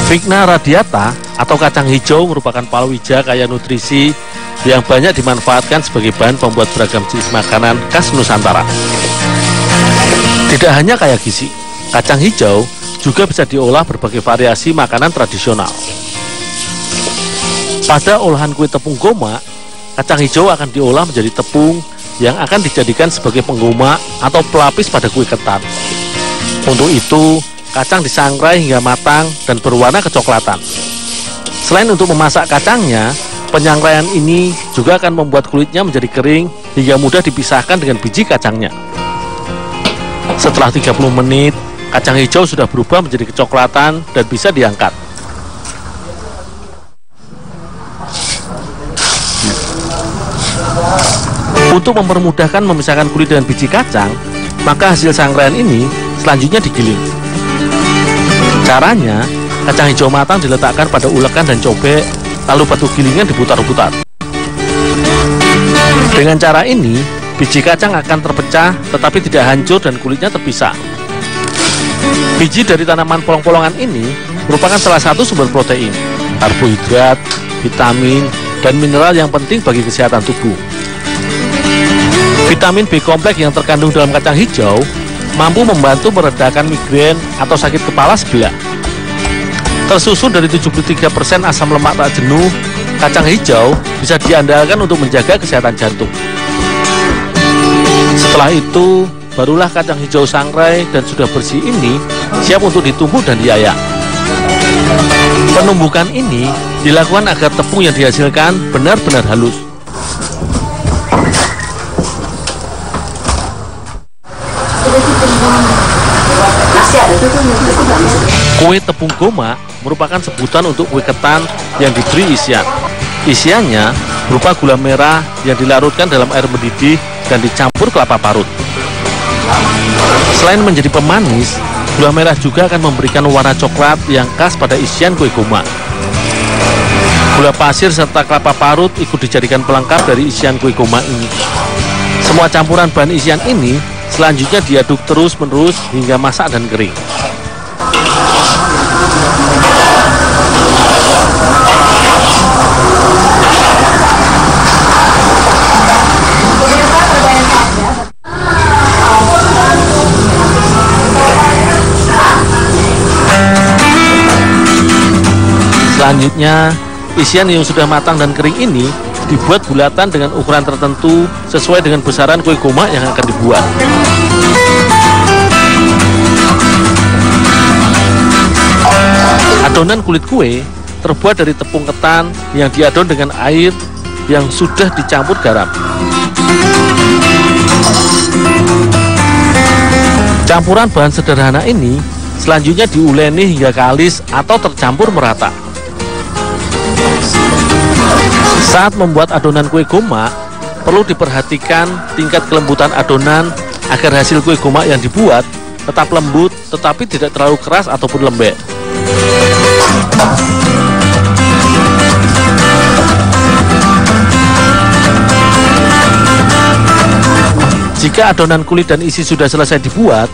Vigna radiata atau kacang hijau merupakan palawija kaya nutrisi yang banyak dimanfaatkan sebagai bahan pembuat beragam jenis makanan khas Nusantara. Tidak hanya kaya gizi, kacang hijau juga bisa diolah berbagai variasi makanan tradisional. Pada olahan kue tepung goma, kacang hijau akan diolah menjadi tepung yang akan dijadikan sebagai penggoma atau pelapis pada kue ketan. Untuk itu, kacang disangrai hingga matang dan berwarna kecoklatan. Selain untuk memasak kacangnya, penyangraian ini juga akan membuat kulitnya menjadi kering hingga mudah dipisahkan dengan biji kacangnya. Setelah 30 menit, kacang hijau sudah berubah menjadi kecoklatan dan bisa diangkat. Untuk mempermudahkan memisahkan kulit dan biji kacang, maka hasil sangraian ini selanjutnya digiling. Caranya, kacang hijau matang diletakkan pada ulekan dan cobek, lalu batu gilingan diputar-putar. Dengan cara ini, biji kacang akan terpecah tetapi tidak hancur dan kulitnya terpisah. Biji dari tanaman polong-polongan ini merupakan salah satu sumber protein, karbohidrat, vitamin, dan mineral yang penting bagi kesehatan tubuh. Vitamin B kompleks yang terkandung dalam kacang hijau mampu membantu meredakan migrain atau sakit kepala sebelah. Tersusun dari 73% asam lemak tak jenuh, kacang hijau bisa diandalkan untuk menjaga kesehatan jantung. Setelah itu, barulah kacang hijau sangrai dan sudah bersih ini siap untuk ditumbuk dan diayak. Penumbukan ini dilakukan agar tepung yang dihasilkan benar-benar halus. Kue tepung goma merupakan sebutan untuk kue ketan yang diberi isian. Isiannya berupa gula merah yang dilarutkan dalam air mendidih dan dicampur kelapa parut. Selain menjadi pemanis, gula merah juga akan memberikan warna coklat yang khas pada isian kue goma. Gula pasir serta kelapa parut ikut dijadikan pelengkap dari isian kue goma ini. Semua campuran bahan isian ini selanjutnya diaduk terus-menerus hingga masak dan kering. Selanjutnya, isian yang sudah matang dan kering ini dibuat bulatan dengan ukuran tertentu sesuai dengan besaran kue goma yang akan dibuat. Adonan kulit kue terbuat dari tepung ketan yang diadon dengan air yang sudah dicampur garam. Campuran bahan sederhana ini selanjutnya diuleni hingga kalis atau tercampur merata. Saat membuat adonan kue goma, perlu diperhatikan tingkat kelembutan adonan agar hasil kue goma yang dibuat tetap lembut tetapi tidak terlalu keras ataupun lembek. Jika adonan kulit dan isi sudah selesai dibuat,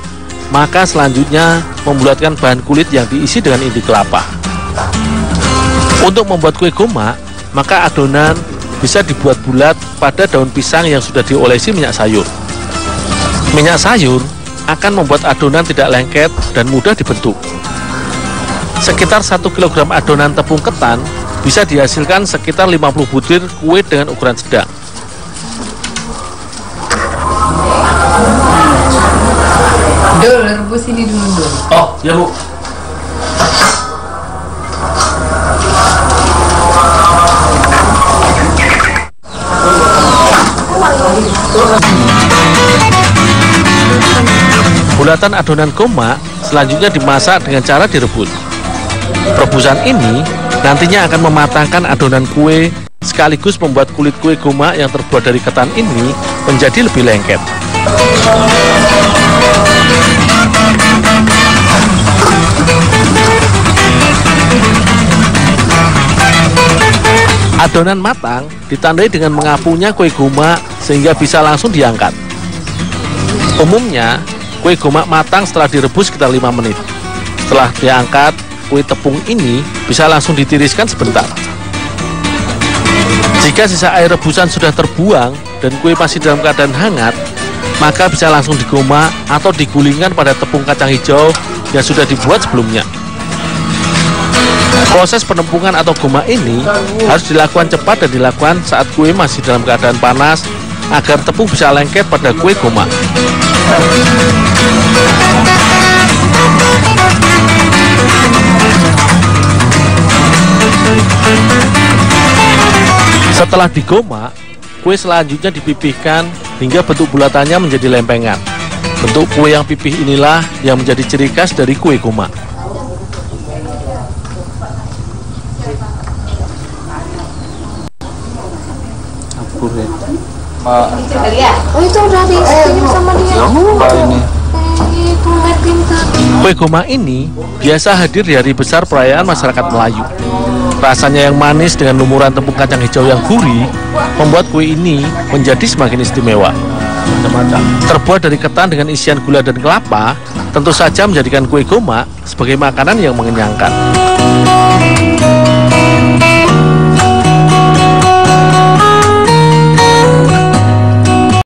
maka selanjutnya membulatkan bahan kulit yang diisi dengan inti kelapa. Untuk membuat kue goma, maka adonan bisa dibuat bulat pada daun pisang yang sudah diolesi minyak sayur. Minyak sayur akan membuat adonan tidak lengket dan mudah dibentuk. Sekitar 1 kg adonan tepung ketan bisa dihasilkan sekitar 50 butir kue dengan ukuran sedang. Dul, rebus ini dulu, Dul. Oh, ya Bu. Bulatan adonan goma selanjutnya dimasak dengan cara direbus. Rebusan ini nantinya akan mematangkan adonan kue sekaligus membuat kulit kue goma yang terbuat dari ketan ini menjadi lebih lengket. Adonan matang ditandai dengan mengapunya kue goma sehingga bisa langsung diangkat. Umumnya, kue goma matang setelah direbus sekitar 5 menit. Setelah diangkat, kue tepung ini bisa langsung ditiriskan sebentar. Jika sisa air rebusan sudah terbuang dan kue masih dalam keadaan hangat, maka bisa langsung digoma atau digulingkan pada tepung kacang hijau yang sudah dibuat sebelumnya. Proses penempungan atau goma ini harus dilakukan cepat dan dilakukan saat kue masih dalam keadaan panas agar tepung bisa lengket pada kue goma. Setelah digoma, kue selanjutnya dipipihkan hingga bentuk bulatannya menjadi lempengan. Bentuk kue yang pipih inilah yang menjadi ciri khas dari kue goma. Oh itu udah disetim sama dia. Kue goma ini biasa hadir di hari besar perayaan masyarakat Melayu. Rasanya yang manis dengan lumuran tepung kacang hijau yang gurih membuat kue ini menjadi semakin istimewa. Terbuat dari ketan dengan isian gula dan kelapa, tentu saja menjadikan kue goma sebagai makanan yang mengenyangkan.